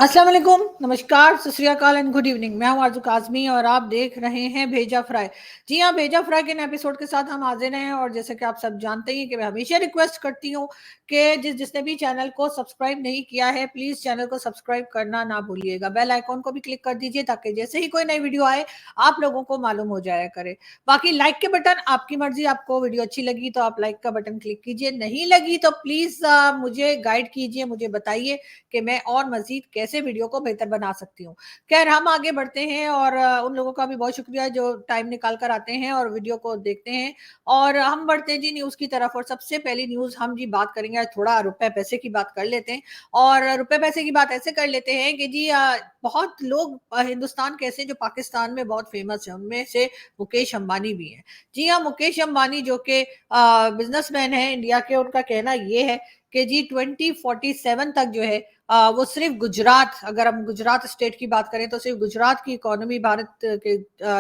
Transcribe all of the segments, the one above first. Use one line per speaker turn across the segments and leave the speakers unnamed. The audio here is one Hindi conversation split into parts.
अस्सलाम वालेकुम, नमस्कार, सत श्री अकाल एंड गुड इवनिंग। मैं हूं आरज़ू काज़मी और आप देख रहे हैं भेजा फ्राई। जी हाँ, भेजा फ्राई के नए एपिसोड के साथ हम हाज़िर हैं और जैसे कि आप सब जानते ही हैं कि मैं हमेशा रिक्वेस्ट करती हूँ कि जिसने भी चैनल को सब्सक्राइब नहीं किया है, प्लीज़ चैनल को सब्सक्राइब करना ना भूलिएगा। बेल आइकॉन को भी क्लिक कर दीजिए ताकि जैसे ही कोई नई वीडियो आए, आप लोगों को मालूम हो जाया करे। बाकी लाइक के बटन आपकी मर्ज़ी, आपको वीडियो अच्छी लगी तो आप लाइक का बटन क्लिक कीजिए, नहीं लगी तो प्लीज़ मुझे गाइड कीजिए, मुझे बताइए कि मैं और मज़ीद कैसे वीडियो को बेहतर बना सकती हूँ। ख़ैर हम आगे बढ़ते हैं और उन लोगों का भी बहुत शुक्रिया जो टाइम निकाल कर आते हैं और वीडियो को देखते हैं। और हम बढ़ते हैं जी न्यूज़ की तरफ और सबसे पहली न्यूज़ हम जी बात करेंगे, आज थोड़ा रुपए-पैसे की बात कर लेते हैं और रुपए-पैसे की बात ऐसे कर लेते हैं कि जी बहुत लोग हिंदुस्तान के ऐसे जो पाकिस्तान में बहुत फ़ेमस हैं, उनमें से मुकेश अंबानी भी हैं। जी हाँ, मुकेश अंबानी जो कि बिज़नेसमैन हैं इंडिया के, उनका कहना ये है कि जी 2047 तक जो है वो सिर्फ गुजरात, अगर हम गुजरात स्टेट की बात करें तो सिर्फ गुजरात की इकोनॉमी, भारत के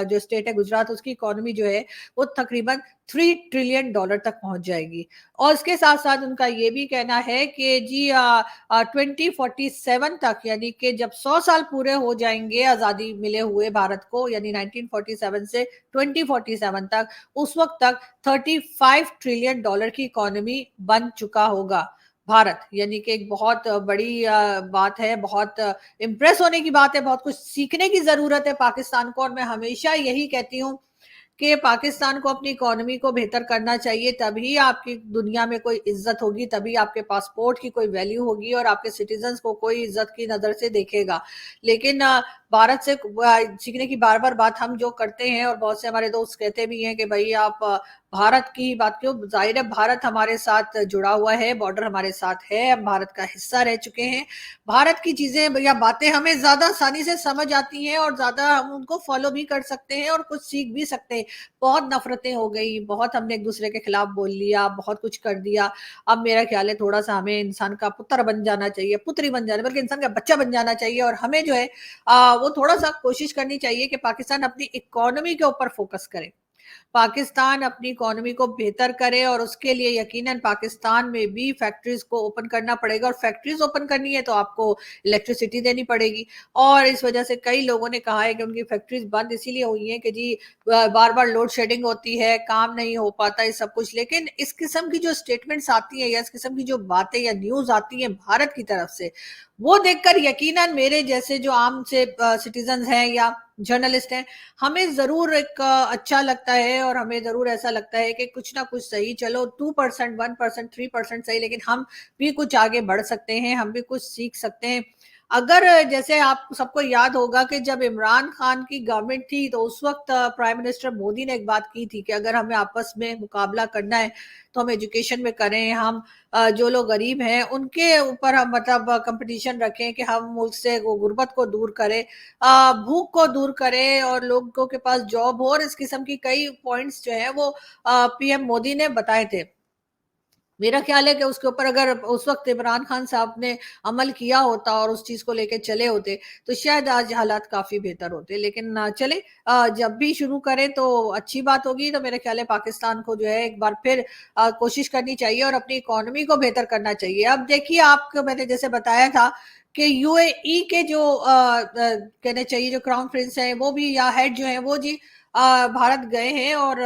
जो स्टेट है गुजरात, उसकी इकोनॉमी जो है वो तकरीबन $3 ट्रिलियन तक पहुंच जाएगी। और इसके साथ साथ उनका ये भी कहना है कि जी 2047 तक, यानी कि जब 100 साल पूरे हो जाएंगे आज़ादी मिले हुए भारत को, यानी 1947 से 2047 तक, उस वक्त तक $35 ट्रिलियन की इकोनॉमी बन चुका होगा भारत। यानी कि एक बहुत बड़ी बात है, बहुत इम्प्रेस होने की बात है, बहुत कुछ सीखने की ज़रूरत है पाकिस्तान को। और मैं हमेशा यही कहती हूँ कि पाकिस्तान को अपनी इकोनॉमी को बेहतर करना चाहिए, तभी आपकी दुनिया में कोई इज्जत होगी, तभी आपके पासपोर्ट की कोई वैल्यू होगी और आपके सिटीजन्स को कोई इज्जत की नज़र से देखेगा। लेकिन भारत से सीखने की बार-बार बात हम जो करते हैं और बहुत से हमारे दोस्त कहते भी हैं कि भई आप भारत की बात क्यों, ज़ाहिर है भारत हमारे साथ जुड़ा हुआ है, बॉर्डर हमारे साथ है, हम भारत का हिस्सा रह चुके हैं। भारत की चीज़ें या बातें हमें ज़्यादा आसानी से समझ आती हैं और ज़्यादा हम उनको फ़ॉलो भी कर सकते हैं और कुछ सीख भी सकते हैं। बहुत नफ़रतें हो गई, बहुत हमने एक-दूसरे के खिलाफ बोल लिया, बहुत कुछ कर दिया। अब मेरा ख़्याल है थोड़ा-सा हमें इंसान का पुत्र बन जाना चाहिए, पुत्री बन जाना, बल्कि इंसान का बच्चा बन जाना चाहिए और हमें जो है वो थोड़ा-सा कोशिश करनी चाहिए कि पाकिस्तान अपनी इकोनॉमी के ऊपर फ़ोकस करे। पाकिस्तान अपनी इकोनॉमी को बेहतर करे और उसके लिए यकीनन पाकिस्तान में भी फैक्ट्रीज को ओपन करना पड़ेगा और फैक्ट्रीज ओपन करनी है तो आपको इलेक्ट्रिसिटी देनी पड़ेगी। और इस वजह से कई लोगों ने कहा है कि उनकी फैक्ट्रीज बंद इसीलिए हुई हैं कि जी बार बार लोड शेडिंग होती है, काम नहीं हो पाता है, सब कुछ। लेकिन इस किस्म की जो स्टेटमेंट्स आती हैं या इस किस्म की जो बातें या न्यूज आती हैं भारत की तरफ से, वो देखकर यकीनन मेरे जैसे जो आम से सिटीजन हैं या जर्नलिस्ट हैं, हमें ज़रूर एक अच्छा लगता है और हमें ज़रूर ऐसा लगता है कि कुछ ना कुछ सही, चलो 2%, 1%, 3% सही, लेकिन हम भी कुछ आगे बढ़ सकते हैं, हम भी कुछ सीख सकते हैं। अगर जैसे आप सबको याद होगा कि जब इमरान खान की गवर्नमेंट थी तो उस वक़्त प्राइम मिनिस्टर मोदी ने एक बात की थी कि अगर हमें आपस में मुकाबला करना है तो हम एजुकेशन में करें, हम जो लोग गरीब हैं उनके ऊपर हम मतलब कंपटीशन रखें कि हम मुल्क से वो गुर्बत को दूर करें, भूख को दूर करें और लोगों के पास जॉब हो। और इस किस्म की कई पॉइंट्स जो है वो पीएम मोदी ने बताए थे। मेरा ख्याल है कि उसके ऊपर अगर उस वक्त इमरान खान साहब ने अमल किया होता और उस चीज को लेके चले होते तो शायद आज हालात काफी बेहतर होते। लेकिन चले, जब भी शुरू करें तो अच्छी बात होगी। तो मेरे ख्याल है पाकिस्तान को जो है एक बार फिर कोशिश करनी चाहिए और अपनी इकोनॉमी को बेहतर करना चाहिए। अब देखिए, आपको मैंने जैसे बताया था कि यूएई के जो कहने चाहिए जो क्राउन प्रिंस हैं वो भी, या हेड जो है वो जी भारत गए हैं और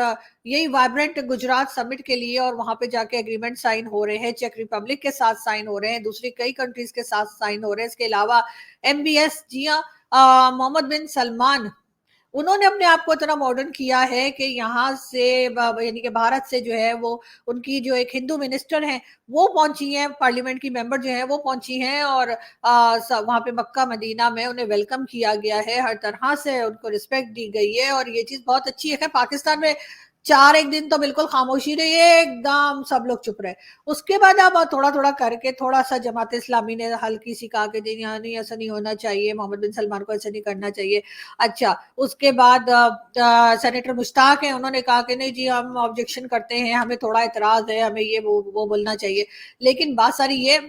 यही वाइब्रेंट गुजरात समिट के लिए, और वहां पे जाके एग्रीमेंट साइन हो रहे हैं, चेक रिपब्लिक के साथ साइन हो रहे हैं, दूसरी कई कंट्रीज के साथ साइन हो रहे हैं। इसके अलावा एमबीएस जी हाँ, मोहम्मद बिन सलमान, उन्होंने अपने आप को इतना मॉडर्न किया है कि यहाँ से यानी कि भारत से जो है वो उनकी जो एक हिंदू मिनिस्टर हैं वो पहुंची हैं, पार्लियामेंट की मेंबर जो है वो पहुंची हैं और वहां पे मक्का मदीना में उन्हें वेलकम किया गया है, हर तरह से उनको रिस्पेक्ट दी गई है और ये चीज बहुत अच्छी है। पाकिस्तान में 4 एक दिन तो बिल्कुल खामोशी रही है, एकदम सब लोग चुप रहे। उसके बाद अब थोड़ा थोड़ा करके थोड़ा सा जमात इस्लामी ने हल्की सी कहा कि नहीं, यहाँ नहीं, ऐसा नहीं होना चाहिए, मोहम्मद बिन सलमान को ऐसा नहीं करना चाहिए। अच्छा, उसके बाद सेनेटर मुश्ताक हैं, उन्होंने कहा कि नहीं जी हम ऑब्जेक्शन करते हैं, हमें थोड़ा इतराज है, हमें ये वो बोलना चाहिए। लेकिन बात सारी ये,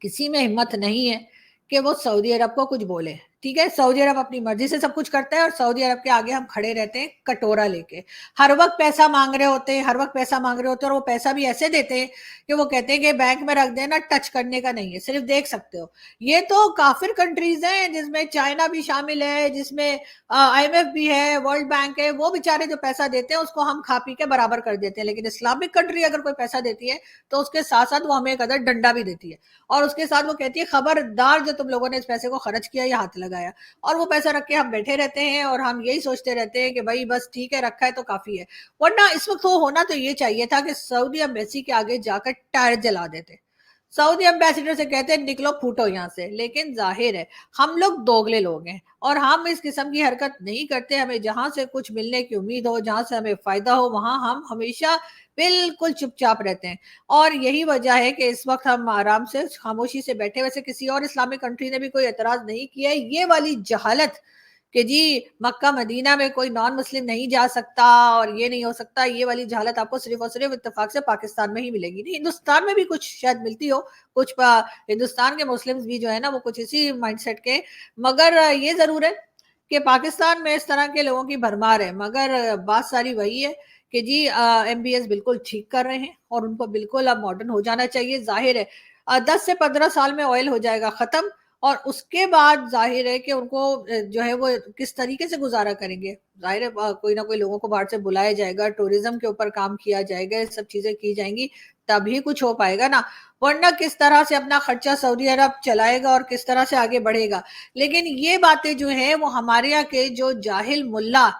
किसी में हिम्मत नहीं है कि वो सऊदी अरब को कुछ बोले। ठीक है, सऊदी अरब अपनी मर्जी से सब कुछ करता है और सऊदी अरब के आगे हम खड़े रहते हैं कटोरा लेके। हर वक्त पैसा मांग रहे होते हैं, हर वक्त पैसा मांग रहे होते हैं, और वो पैसा भी ऐसे देते हैं कि वो कहते हैं कि बैंक में रख देना, टच करने का नहीं है, सिर्फ देख सकते हो। ये तो काफिर कंट्रीज हैं जिसमें चाइना भी शामिल है, जिसमें आईएमएफ भी है, वर्ल्ड बैंक है। वो बेचारे जो पैसा देते हैं उसको हम खा पी के बराबर कर देते हैं, लेकिन इस्लामिक कंट्री अगर कोई पैसा देती है तो उसके साथ साथ वो हमें एक अदर डंडा भी देती है, और उसके साथ वो कहती है खबरदार जो तुम लोगों ने इस पैसे को खर्च किया या हाथ लगाया। और वो पैसा रख के हम बैठे रहते हैं और हम यही सोचते रहते हैं कि भाई बस ठीक है, रखा है तो काफी है। वरना इस वक्त वो होना तो ये चाहिए था कि सऊदी एम्बेसी के आगे जाकर टायर जला देते, सऊदी एम्बेसडर से कहते हैं निकलो फूटो यहाँ से। लेकिन जाहिर है हम लोग दोगले लोग हैं और हम इस किस्म की हरकत नहीं करते। हमें जहां से कुछ मिलने की उम्मीद हो, जहां से हमें फायदा हो, वहां हम हमेशा बिल्कुल चुपचाप रहते हैं। और यही वजह है कि इस वक्त हम आराम से खामोशी से बैठे। वैसे किसी और इस्लामिक कंट्री ने भी कोई एतराज नहीं किया है। ये वाली जहालत कि जी मक्का मदीना में कोई नॉन मुस्लिम नहीं जा सकता और ये नहीं हो सकता, ये वाली जहालत आपको सिर्फ और सिर्फ इत्तेफाक से पाकिस्तान में ही मिलेगी। नहीं, हिंदुस्तान में भी कुछ शायद मिलती हो, कुछ हिंदुस्तान के मुस्लिम्स भी जो है ना वो कुछ इसी माइंडसेट के। मगर ये जरूर है कि पाकिस्तान में इस तरह के लोगों की भरमार है। मगर बात सारी वही है कि जी एमबीएस बिल्कुल ठीक कर रहे हैं और उनको बिल्कुल अब मॉडर्न हो जाना चाहिए। जाहिर है 10 से 15 साल में ऑयल हो जाएगा खत्म, और उसके बाद जाहिर है कि उनको जो है वो किस तरीके से गुजारा करेंगे। जाहिर है कोई ना कोई लोगों को बाहर से बुलाया जाएगा, टूरिज्म के ऊपर काम किया जाएगा, ये सब चीजें की जाएंगी, तभी कुछ हो पाएगा ना। वरना किस तरह से अपना खर्चा सऊदी अरब चलाएगा और किस तरह से आगे बढ़ेगा। लेकिन ये बातें जो है वो हमारे यहाँ के जो जाहिल मुल्ला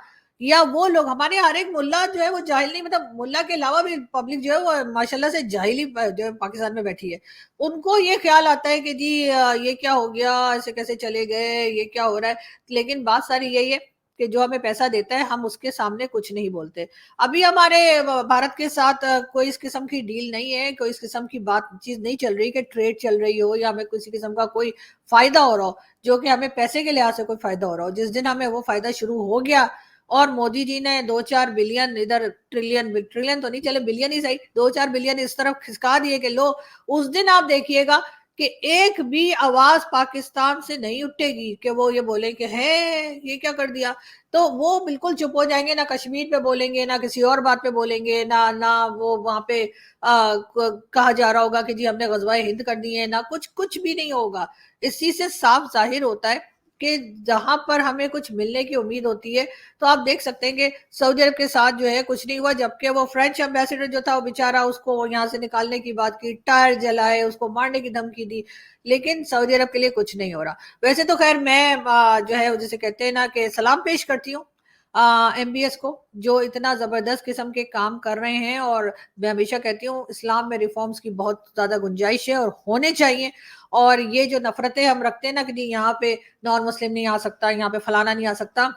या वो लोग, हमारे यहाँ हर एक मुल्ला जो है वो जाहिल नहीं, मतलब मुल्ला के अलावा भी पब्लिक जो है वो माशाल्लाह से जाहिल ही जो है पाकिस्तान में बैठी है। उनको ये ख्याल आता है कि जी ये क्या हो गया, ऐसे कैसे चले गए, ये क्या हो रहा है। लेकिन बात सारी यही है कि जो हमें पैसा देता है हम उसके सामने कुछ नहीं बोलते। अभी हमारे भारत के साथ कोई इस किस्म की डील नहीं है, कोई इस किस्म की बातचीत नहीं चल रही कि ट्रेड चल रही हो या हमें किसी किस्म का कोई फायदा हो रहा हो, जो कि हमें पैसे के लिहाज से कोई फायदा हो रहा हो। जिस दिन हमें वो फायदा शुरू हो गया और मोदी जी ने 2-4 बिलियन इधर, ट्रिलियन, ट्रिलियन तो नहीं चले, बिलियन ही सही, 2-4 बिलियन इस तरफ खिसका दिए कि लो, उस दिन आप देखिएगा कि एक भी आवाज पाकिस्तान से नहीं उठेगी कि वो ये बोले कि है ये क्या कर दिया। तो वो बिल्कुल चुप हो जाएंगे, ना कश्मीर पे बोलेंगे, ना किसी और बात पे बोलेंगे, ना ना वो वहां पे कहा जा रहा होगा कि जी हमने गजवाए हिंद कर दिए, ना कुछ कुछ भी नहीं होगा। इस चीज से साफ जाहिर होता है कि जहां पर हमें कुछ मिलने की उम्मीद होती है। तो आप देख सकते हैं कि सऊदी अरब के साथ जो है कुछ नहीं हुआ, जबकि वो फ्रेंच एम्बेसडर जो था वो बेचारा, उसको यहाँ से निकालने की बात की, टायर जलाए, उसको मारने की धमकी दी, लेकिन सऊदी अरब के लिए कुछ नहीं हो रहा। वैसे तो खैर मैं जो है जिसे कहते हैं ना कि सलाम पेश करती हूँ एमबीएस को, जो इतना जबरदस्त किस्म के काम कर रहे हैं। और मैं हमेशा कहती हूँ इस्लाम में रिफॉर्म्स की बहुत ज्यादा गुंजाइश है और होने चाहिए। और ये जो नफरतें हम रखते हैं ना कि यहाँ पे नॉन मुस्लिम नहीं आ सकता, यहाँ पे फलाना नहीं आ सकता,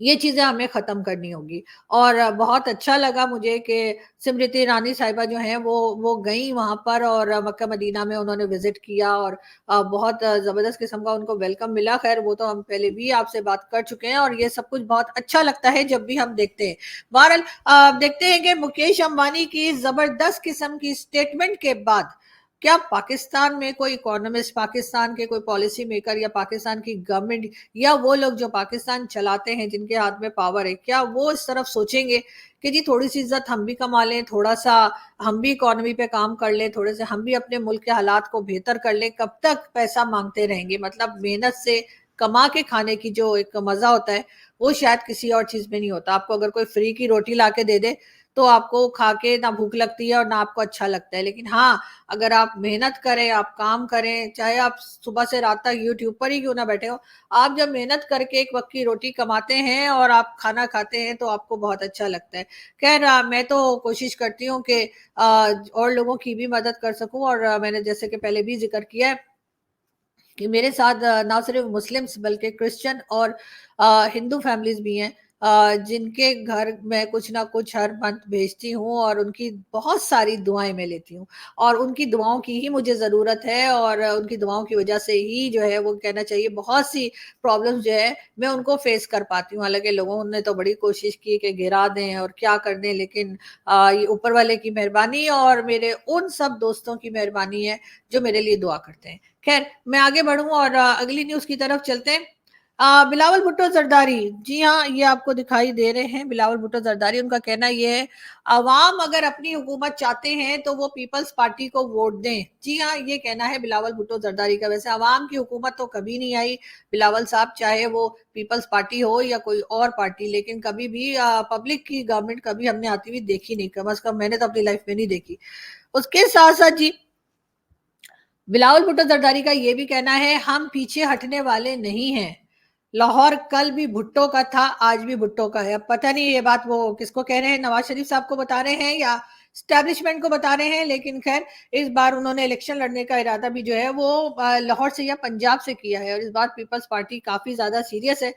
ये चीजें हमें खत्म करनी होगी। और बहुत अच्छा लगा मुझे कि स्मृति ईरानी साहिबा जो हैं वो गई वहां पर और मक्का मदीना में उन्होंने विजिट किया और बहुत जबरदस्त किस्म का उनको वेलकम मिला। खैर वो तो हम पहले भी आपसे बात कर चुके हैं और ये सब कुछ बहुत अच्छा लगता है जब भी हम देखते हैं। बहरहाल देखते हैं कि मुकेश अंबानी की जबरदस्त किस्म की स्टेटमेंट के बाद क्या पाकिस्तान में कोई इकोनॉमिस्ट, पाकिस्तान के कोई पॉलिसी मेकर या पाकिस्तान की गवर्नमेंट या वो लोग जो पाकिस्तान चलाते हैं जिनके हाथ में पावर है, क्या वो इस तरफ सोचेंगे कि जी थोड़ी सी इज्जत हम भी कमा लें, थोड़ा सा हम भी इकोनॉमी पे काम कर लें, थोड़े से हम भी अपने मुल्क के हालात को बेहतर कर लें। कब तक पैसा मांगते रहेंगे? मतलब मेहनत से कमा के खाने की जो एक मजा होता है वो शायद किसी और चीज में नहीं होता। आपको अगर कोई फ्री की रोटी ला के दे दे तो आपको खा के ना भूख लगती है और ना आपको अच्छा लगता है। लेकिन हाँ, अगर आप मेहनत करें, आप काम करें, चाहे आप सुबह से रात तक यूट्यूब पर ही क्यों ना बैठे हो, आप जब मेहनत करके एक वक्त की रोटी कमाते हैं और आप खाना खाते हैं तो आपको बहुत अच्छा लगता है। खैर मैं तो कोशिश करती हूँ कि और लोगों की भी मदद कर सकूं। और मैंने जैसे कि पहले भी जिक्र किया है कि मेरे साथ ना सिर्फ मुस्लिम्स बल्कि क्रिश्चियन और हिंदू फैमिलीज भी हैं जिनके घर मैं कुछ ना कुछ हर मंथ भेजती हूँ और उनकी बहुत सारी दुआएं मैं लेती हूँ और उनकी दुआओं की ही मुझे ज़रूरत है और उनकी दुआओं की वजह से ही जो है वो कहना चाहिए बहुत सी प्रॉब्लम्स जो है मैं उनको फेस कर पाती हूँ। हालांकि लोगों ने तो बड़ी कोशिश की कि गिरा दें और क्या कर दें, लेकिन ये ऊपर वाले की मेहरबानी और मेरे उन सब दोस्तों की मेहरबानी है जो मेरे लिए दुआ करते हैं। खैर, मैं आगे बढ़ूं और अगली न्यूज की तरफ चलते हैं। बिलावल भुट्टो जरदारी, जी हाँ, ये आपको दिखाई दे रहे हैं बिलावल भुट्टो जरदारी। उनका कहना ये है, अवाम अगर अपनी हुकूमत चाहते हैं तो वो पीपल्स पार्टी को वोट दें। जी हाँ, ये कहना है बिलावल भुट्टो जरदारी का। वैसे अवाम की हुकूमत तो कभी नहीं आई बिलावल साहब, चाहे वो पीपल्स पार्टी हो या कोई और पार्टी, लेकिन कभी भी पब्लिक की गवर्नमेंट कभी हमने आती हुई देखी नहीं, कम अज कम मैंने तो अपनी लाइफ में नहीं देखी। उसके साथ साथ जी बिलावल भुट्टो जरदारी का ये भी कहना है, हम पीछे हटने वाले नहीं हैं। लाहौर कल भी भुट्टो का था, आज भी भुट्टो का है। अब पता नहीं ये बात वो किसको कह रहे हैं, नवाज शरीफ साहब को बता रहे हैं या स्टैब्लिशमेंट को बता रहे हैं, लेकिन खैर इस बार उन्होंने इलेक्शन लड़ने का इरादा भी जो है वो लाहौर से या पंजाब से किया है। और इस बार पीपल्स पार्टी काफी ज्यादा सीरियस है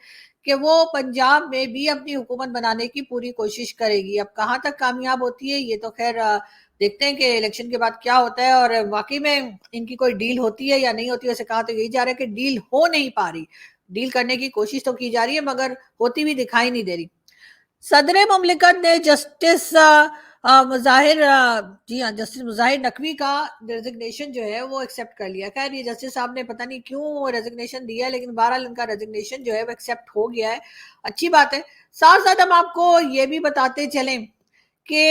कि वो पंजाब में भी अपनी हुकूमत बनाने की पूरी कोशिश करेगी। अब कहाँ तक कामयाब होती है ये तो खैर देखते हैं कि इलेक्शन के बाद क्या होता है और वाकई में इनकी कोई डील होती है या नहीं होती। वैसे कहा तो यही जा रहा है कि डील हो नहीं पा रही, डील करने की कोशिश तो की जा रही है मगर होती भी दिखाई नहीं दे रही। सदर मुमलिकत ने जस्टिस मुजाहिर जी हाँ, जस्टिस मुजाहिर नकवी का रेजिग्नेशन जो है वो एक्सेप्ट कर लिया। खैर, ये जस्टिस साहब ने पता नहीं क्यों रेजिग्नेशन दिया है, लेकिन बहरहाल इनका रेजिग्नेशन जो है वो एक्सेप्ट हो गया है, अच्छी बात है। साथ साथ हम आपको ये भी बताते चलें कि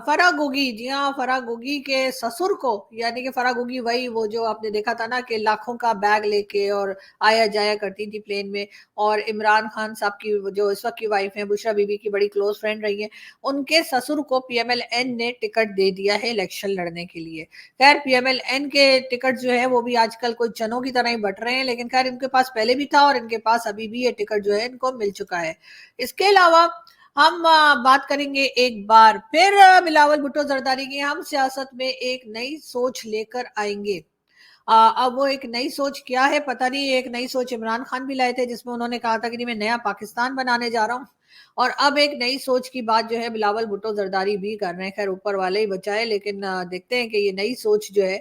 फराह गोगी, जी हाँ, फराह गोगी के ससुर को, यानी कि फराह गोगी वही वो जो आपने देखा था ना कि लाखों का बैग लेके और आया जाया करती थी प्लेन में, और इमरान खान साहब की जो इस वक्त की वाइफ है बुशरा बीबी की बड़ी क्लोज फ्रेंड रही है, उनके ससुर को पीएमएलएन ने टिकट दे दिया है इलेक्शन लड़ने के लिए। खैर, पीएमएलएन के टिकट जो है वो भी आजकल कोई चनों की तरह ही बट रहे हैं, लेकिन खैर इनके पास पहले भी था और इनके पास अभी भी ये टिकट जो है इनको मिल चुका है। इसके अलावा हम बात करेंगे एक बार फिर बिलावल भुट्टो जरदारी की। हम सियासत में एक नई सोच लेकर आएंगे। अब वो एक नई सोच क्या है पता नहीं। एक नई सोच इमरान खान भी लाए थे जिसमें उन्होंने कहा था कि नहीं मैं नया पाकिस्तान बनाने जा रहा हूँ, और अब एक नई सोच की बात जो है बिलावल भुट्टो जरदारी भी कर रहे हैं। खैर, ऊपर वाले ही बचाए, लेकिन देखते हैं कि ये नई सोच जो है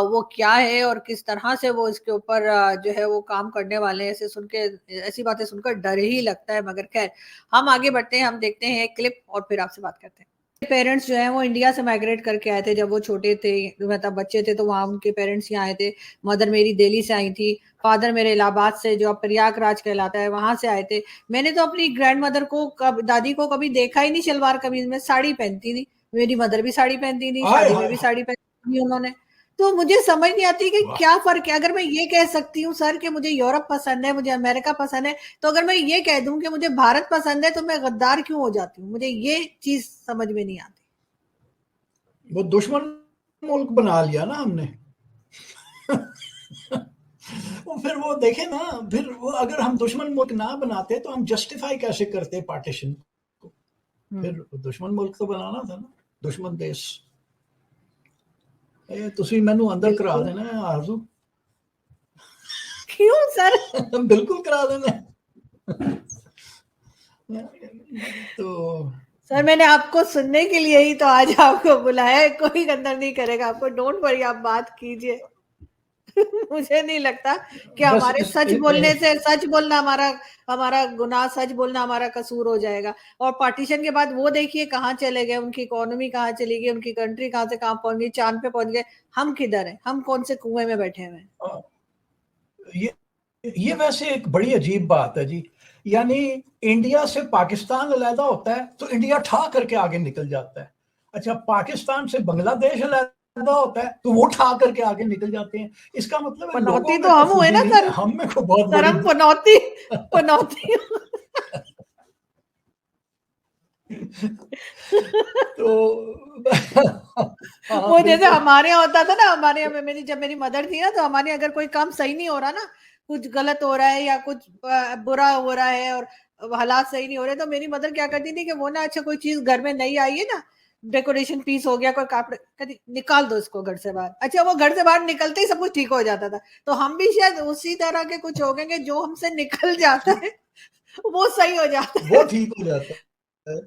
वो क्या है और किस तरह से वो इसके ऊपर जो है वो काम करने वाले हैं। ऐसे सुन के, ऐसी बातें सुनकर डर ही लगता है, मगर खैर हम आगे बढ़ते हैं, हम देखते हैं एक क्लिप और फिर आपसे बात करते हैं। पेरेंट्स जो हैं वो इंडिया से माइग्रेट करके आए थे जब वो छोटे थे, मतलब बच्चे थे, तो वहाँ उनके पेरेंट्स यहाँ आए थे। मदर मेरी दिल्ली से आई थी, फादर मेरे इलाहाबाद से जो अब प्रयागराज कहलाता है वहां से आए थे। मैंने तो अपनी ग्रैंड मदर को दादी को कभी देखा ही नहीं सलवार कमीज में, साड़ी पहनती थी। मेरी मदर भी साड़ी पहनती थी,
हाय
शादी में
हाय
भी
हाय।
साड़ी पहनी थी उन्होंने। तो मुझे समझ नहीं आती कि
वाह।
क्या फर्क है। अगर मैं ये कह सकती हूँ सर कि मुझे यूरोप पसंद है, मुझे अमेरिका पसंद है, तो अगर मैं ये कह दूं कि मुझे भारत पसंद है तो मैं गद्दार क्यों हो जाती हूँ? मुझे ये चीज समझ में नहीं आती।
वो दुश्मन मुल्क बना लिया ना हमने। वो फिर वो देखे ना, फिर वो अगर हम दुश्मन मुल्क ना बनाते तो हम जस्टिफाई कैसे करते पार्टीशन को?
हम्म।
फिर दुश्मन मुल्क तो बनाना था ना, दुश्मन देश। ਤੁਸੀਂ ਮੈਨੂੰ अंदर करा
बिल्कुल।
देना है आरजू।
क्यों सर?
बिल्कुल करा देना। तो
सर, मैंने आपको सुनने के लिए ही तो आज आपको बुलाया है, कोई गंदा नहीं करेगा आपको, डोंट वरी, आप बात कीजिए। मुझे नहीं लगता कि
बस
हमारे सच बोलने से, सच बोलना हमारा हमारा गुनाह, सच बोलना हमारा कसूर हो जाएगा। और पार्टीशन के बाद वो देखिए कहाँ चले गए, उनकी इकोनॉमी कहाँ चली गई, उनकी कंट्री कहाँ से कहाँ पहुंच गई, चांद पे पहुंच गए। हम किधर हैं? हम कौन से कुएं में बैठे हुए हैं?
ये ये वैसे एक बड़ी अजीब बात है जी। यानी इंडिया से पाकिस्तान अलहदा होता है तो इंडिया ठा करके आगे निकल जाता है। अच्छा, पाकिस्तान से बांग्लादेश अलहदा होता है तो वो ठा करके आगे निकल जाते हैं। इसका मतलब है लोगों
पनौती तो
में तो
हम हुए
खूबी
ना
नहीं है,
सर।
हम में को बहुत
सर,
बड़ी।
हम पनौती, पनौती।
तो हाँ
वो जैसे
बिल्कुल।
हमारे यहाँ होता था ना, हमारे यहाँ में मेरी, जब मेरी मदर थी ना, तो हमारे यहाँ अगर कोई काम सही नहीं हो रहा ना, कुछ गलत हो रहा है या कुछ बुरा हो रहा है और हालात सही नहीं हो रहे, तो मेरी मदर क्या करती थी कि वो ना, अच्छा कोई चीज घर में नई आई है ना, डेकोरेशन पीस हो गया, कोई कपड़े, कहती निकाल दो इसको घर से बाहर। अच्छा, वो घर से बाहर निकलते ही सब कुछ ठीक हो जाता था। तो हम भी शायद उसी तरह के कुछ हो गए कि जो हमसे निकल जाता है वो सही हो जाता है।
वो ठीक हो जाता है।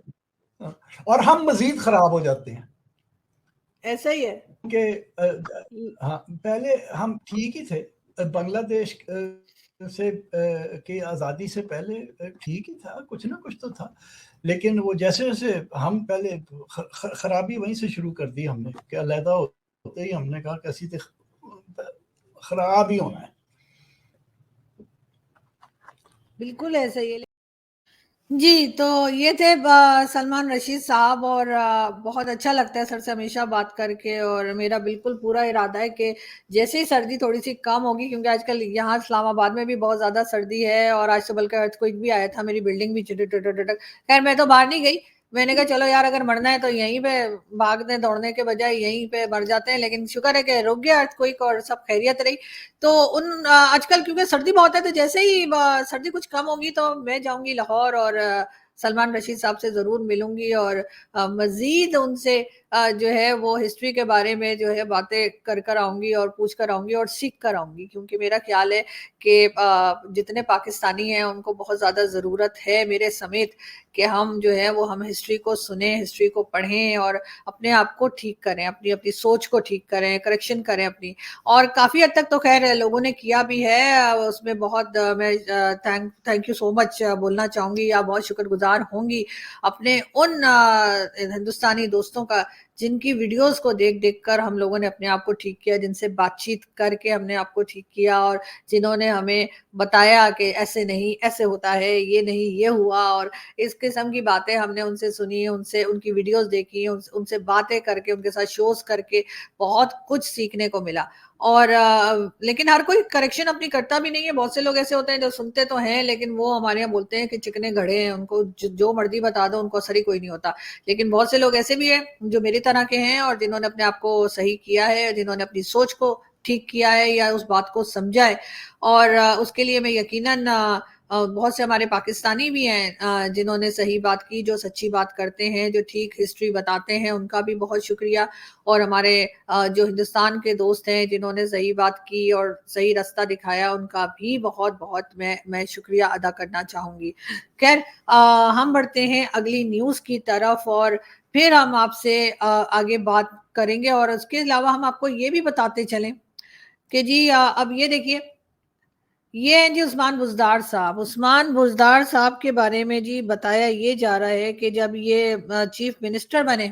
हाँ, और हम मजीद खराब हो जाते हैं
ऐसा ही है।
कि हाँ, पहले हम ठीक ही थे। बांग्लादेश से की आज़ादी से पहले ठीक ही था, कुछ ना कुछ तो था। लेकिन वो जैसे-जैसे हम पहले खराबी वहीं से शुरू कर दी हमने कि अलहदा होते ही हमने कहा कि असीं ते खराब ही होना है।
बिल्कुल ऐसा ही है। जी, तो ये थे सलमान रशीद साहब, और बहुत अच्छा लगता है सर से हमेशा बात करके, और मेरा बिल्कुल पूरा इरादा है कि जैसे ही सर्दी थोड़ी-सी कम होगी, क्योंकि आजकल यहाँ इस्लामाबाद में भी बहुत ज़्यादा सर्दी है, और आज तो बल्कि अर्थक्वेक भी आया था, मेरी बिल्डिंग भी खैर मैं तो बाहर नहीं गई। मैंने कहा चलो यार, अगर मरना है तो यहीं पे भागने-दौड़ने के बजाय यहीं पे मर जाते हैं, लेकिन शुक्र है कि रुक गया अर्थक्वेक और सब खैरियत रही। तो आजकल क्योंकि सर्दी बहुत है, तो जैसे ही सर्दी कुछ कम होगी तो मैं जाऊंगी लाहौर, और सलमान रशीद साहब से ज़रूर मिलूंगी, और मज़ीद उनसे जो है वो हिस्ट्री के बारे में जो है बातें कर आऊँगी, और पूछ कर आऊँगी, और सीख कर आऊँगी, क्योंकि मेरा ख़्याल है कि जितने पाकिस्तानी हैं उनको बहुत ज़्यादा ज़रूरत है मेरे समेत कि हम जो है वो हम हिस्ट्री को सुनें, हिस्ट्री को पढ़ें, और अपने आप को ठीक करें, अपनी सोच को ठीक करें, करेक्शन करें अपनी। और काफ़ी हद तक तो खैर लोगों ने किया भी है, उसमें बहुत मैं थैंक यू सो मच बोलना चाहूँगी, या बहुत शुक्रगुजार होंगी अपने उन हिंदुस्तानी दोस्तों का, जिनकी वीडियोस को देख कर हम लोगों ने अपने आप को ठीक किया, जिनसे बातचीत करके हमने आपको ठीक किया, और जिन्होंने हमें बताया कि ऐसे नहीं, ऐसे होता है, ये नहीं, ये हुआ, और इस किस्म की बातें हमने उनसे सुनी, उनसे उनकी वीडियोस देखी, उनसे बातें करके, उनके साथ शोज करके बहुत कुछ सीखने को मिला। और लेकिन हर कोई करेक्शन अपनी करता भी नहीं है। बहुत से लोग ऐसे होते हैं जो सुनते तो हैं, लेकिन वो हमारे यहाँ बोलते हैं कि चिकने घड़े हैं, उनको जो मर्जी बता दो, उनको असर ही कोई नहीं होता। लेकिन बहुत से लोग ऐसे भी हैं जो मेरी तरह के हैं, और जिन्होंने अपने आप को सही किया है, जिन्होंने अपनी सोच को ठीक किया है, या उस बात को समझा है। और उसके लिए मैं यकीनन बहुत से हमारे पाकिस्तानी भी हैं जिन्होंने सही बात की, जो सच्ची बात करते हैं, जो ठीक हिस्ट्री बताते हैं, उनका भी बहुत शुक्रिया। और हमारे जो हिंदुस्तान के दोस्त हैं जिन्होंने सही बात की और सही रास्ता दिखाया, उनका भी बहुत बहुत मैं शुक्रिया अदा करना चाहूँगी। खैर, हम बढ़ते हैं अगली न्यूज़ की तरफ, और फिर हम आपसे आगे बात करेंगे, और उसके अलावा हम आपको ये भी बताते चलें कि जी अब ये देखिए, ये हैं जी उस्मान बुज़दार साहब। उस्मान बुज़दार साहब के बारे में जी बताया ये जा रहा है कि जब ये चीफ मिनिस्टर बने,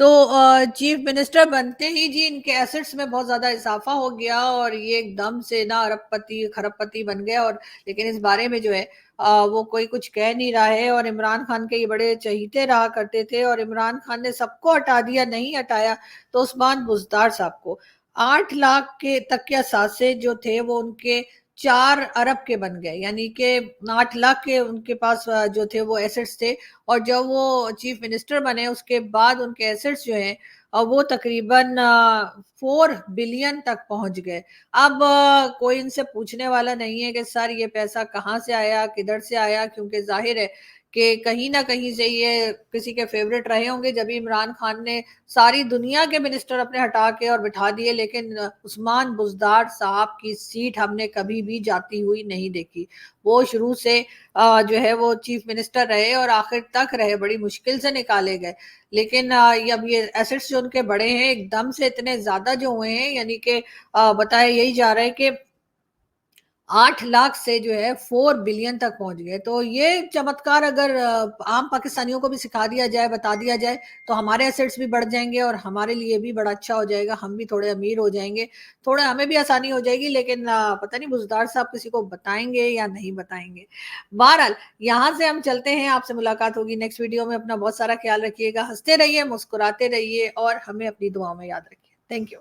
तो चीफ मिनिस्टर बनते ही जी इनके एसेट्स में बहुत ज़्यादा इज़ाफ़ा हो गया, और ये एकदम से ना अरबपति, खरबपति बन गए। और लेकिन इस बारे में जो है वो कोई कुछ कह नहीं रहा है, और इमरान खान के ये बड़े चहीते रहा करते थे, और इमरान खान ने सबको हटा दिया, नहीं हटाया तो उस्मान बुज़दार साहब को। 8 लाख के तक के असासे जो थे वो उनके 4 अरब के बन गए, यानी कि 8 लाख के उनके पास जो थे वो एसेट्स थे, और जब वो चीफ मिनिस्टर बने उसके बाद उनके एसेट्स जो हैं वो तकरीबन 4 बिलियन तक पहुंच गए। अब कोई इनसे पूछने वाला नहीं है कि सर ये पैसा कहाँ से आया, किधर से आया, क्योंकि जाहिर है कि कहीं ना कहीं से ये किसी के फेवरेट रहे होंगे। जब इमरान खान ने सारी दुनिया के मिनिस्टर अपने हटा के और बिठा दिए, लेकिन उस्मान बुज़दार साहब की सीट हमने कभी भी जाती हुई नहीं देखी। वो शुरू से जो है वो चीफ मिनिस्टर रहे, और आखिर तक रहे, बड़ी मुश्किल से निकाले गए। लेकिन अब ये एसेट्स जो उनके बड़े हैं एकदम से इतने ज्यादा जो हुए हैं, यानी कि बताया यही जा रहा है कि 8 लाख से जो है 4 बिलियन तक पहुंच गए। तो ये चमत्कार अगर आम पाकिस्तानियों को भी सिखा दिया जाए, बता दिया जाए, तो हमारे एसेट्स भी बढ़ जाएंगे, और हमारे लिए भी बड़ा अच्छा हो जाएगा, हम भी थोड़े अमीर हो जाएंगे, थोड़े हमें भी आसानी हो जाएगी। लेकिन पता नहीं बुज़दार साहब किसी को बताएंगे या नहीं बताएंगे। बहरहाल, यहाँ से हम चलते हैं, आपसे मुलाकात होगी नेक्स्ट वीडियो में। अपना बहुत सारा ख्याल रखिएगा, हंसते रहिए, मुस्कुराते रहिए, और हमें अपनी दुआओं में याद रखिए। Thank you.